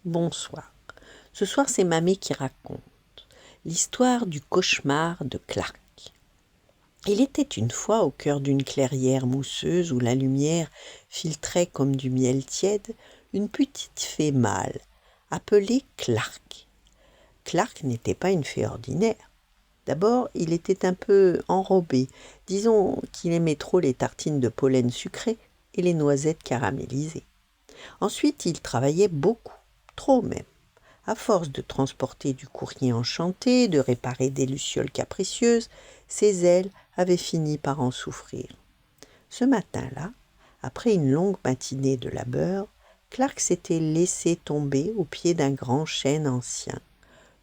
Bonsoir. Ce soir, c'est Mamie qui raconte l'histoire du cauchemar de Clark. Il était une fois au cœur d'une clairière mousseuse où la lumière filtrait comme du miel tiède une petite fée mâle, appelée Clark. Clark n'était pas une fée ordinaire. D'abord, il était un peu enrobé, disons qu'il aimait trop les tartines de pollen sucré et les noisettes caramélisées. Ensuite, il travaillait beaucoup, trop même. À force de transporter du courrier enchanté, de réparer des lucioles capricieuses, ses ailes avaient fini par en souffrir. Ce matin-là, après une longue matinée de labeur, Clark s'était laissé tomber au pied d'un grand chêne ancien.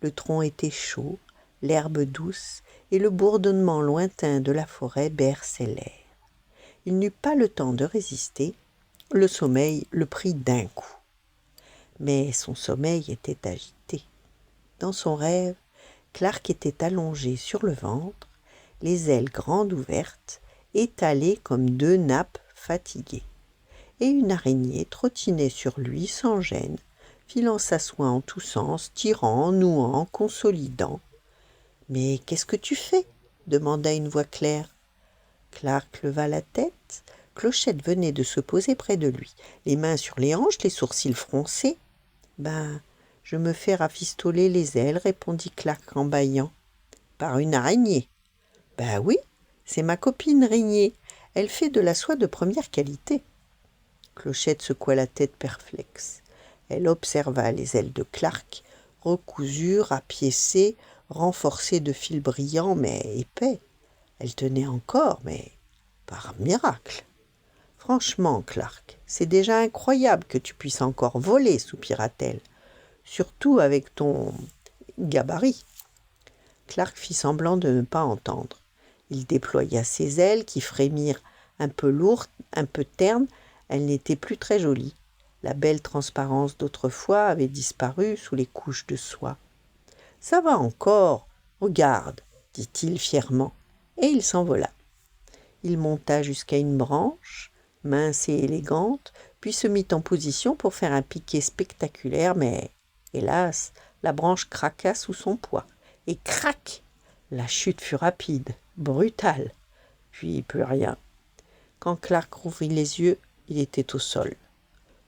Le tronc était chaud, l'herbe douce et le bourdonnement lointain de la forêt berçaient l'air. Il n'eut pas le temps de résister, le sommeil le prit d'un coup. Mais son sommeil était agité. Dans son rêve, Clark était allongé sur le ventre, les ailes grandes ouvertes, étalées comme deux nappes fatiguées. Et une araignée trottinait sur lui sans gêne, filant sa soie en tous sens, tirant, nouant, consolidant. « Mais qu'est-ce que tu fais » demanda une voix claire. Clark leva la tête. Clochette venait de se poser près de lui, les mains sur les hanches, les sourcils froncés. « Ben, je me fais rafistoler les ailes, répondit Clark en bâillant. Par une araignée. Ben oui, c'est ma copine Raignée. Elle fait de la soie de première qualité. Clochette secoua la tête perplexe. Elle observa les ailes de Clark, recousues, rapiécées, renforcées de fils brillants mais épais. Elles tenaient encore, mais par miracle. Franchement, Clark, c'est déjà incroyable que tu puisses encore voler, soupira-t-elle. Surtout avec ton gabarit. Clark fit semblant de ne pas entendre. Il déploya ses ailes qui frémirent un peu lourdes, un peu ternes. Elles n'étaient plus très jolies. La belle transparence d'autrefois avait disparu sous les couches de soie. « Ça va encore, regarde, dit-il fièrement, et il s'envola. Il monta jusqu'à une branche, mince et élégante, puis se mit en position pour faire un piqué spectaculaire, mais, hélas, la branche craqua sous son poids. Et crac! La chute fut rapide, brutale, puis plus rien. Quand Clark rouvrit les yeux, il était au sol.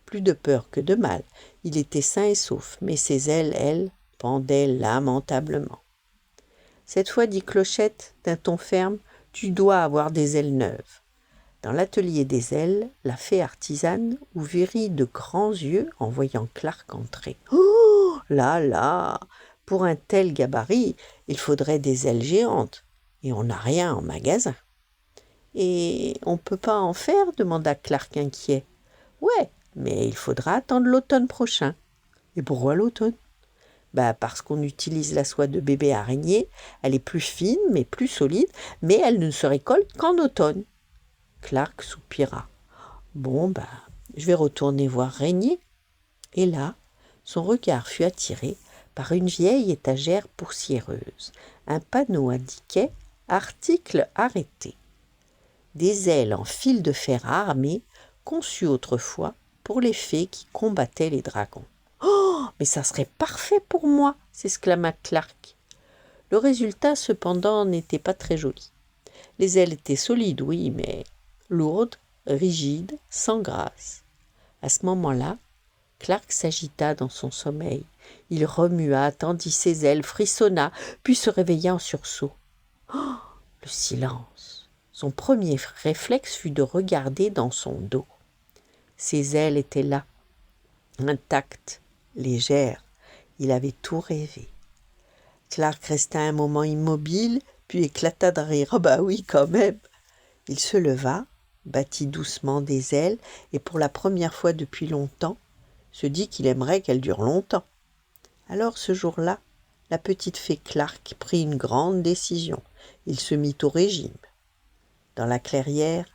Plus de peur que de mal, il était sain et sauf, mais ses ailes, elles, pendaient lamentablement. Cette fois, dit Clochette, d'un ton ferme, tu dois avoir des ailes neuves. Dans l'atelier des ailes, la fée artisane ouvrit de grands yeux en voyant Clark entrer. « Oh là là! Pour un tel gabarit, il faudrait des ailes géantes, et on n'a rien en magasin. »« Et on ne peut pas en faire ?» demanda Clark inquiet. « Ouais, mais il faudra attendre l'automne prochain. »« Et pourquoi l'automne ?» Parce qu'on utilise la soie de bébé araignée, elle est plus fine mais plus solide, mais elle ne se récolte qu'en automne. Clark soupira. Bon, je vais retourner voir Raignée. Et là, son regard fut attiré par une vieille étagère poussiéreuse. Un panneau indiquait « Article arrêté ». Des ailes en fil de fer armé, conçues autrefois pour les fées qui combattaient les dragons. « Oh, mais ça serait parfait pour moi !» s'exclama Clark. Le résultat, cependant, n'était pas très joli. Les ailes étaient solides, oui, mais lourdes, rigides, sans grâce. À ce moment-là, Clark s'agita dans son sommeil. Il remua, tendit ses ailes, frissonna, puis se réveilla en sursaut. Oh, le silence! Son premier réflexe fut de regarder dans son dos. Ses ailes étaient là, intactes, légères. Il avait tout rêvé. Clark resta un moment immobile, puis éclata de rire. « Ah oui, quand même !» Il se leva, battit doucement des ailes, et pour la première fois depuis longtemps, se dit qu'il aimerait qu'elles durent longtemps. Alors ce jour-là, la petite fée Clark prit une grande décision. Il se mit au régime. Dans la clairière,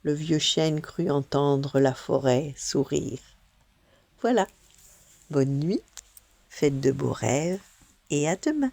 le vieux chêne crut entendre la forêt sourire. Voilà, bonne nuit, faites de beaux rêves, et à demain.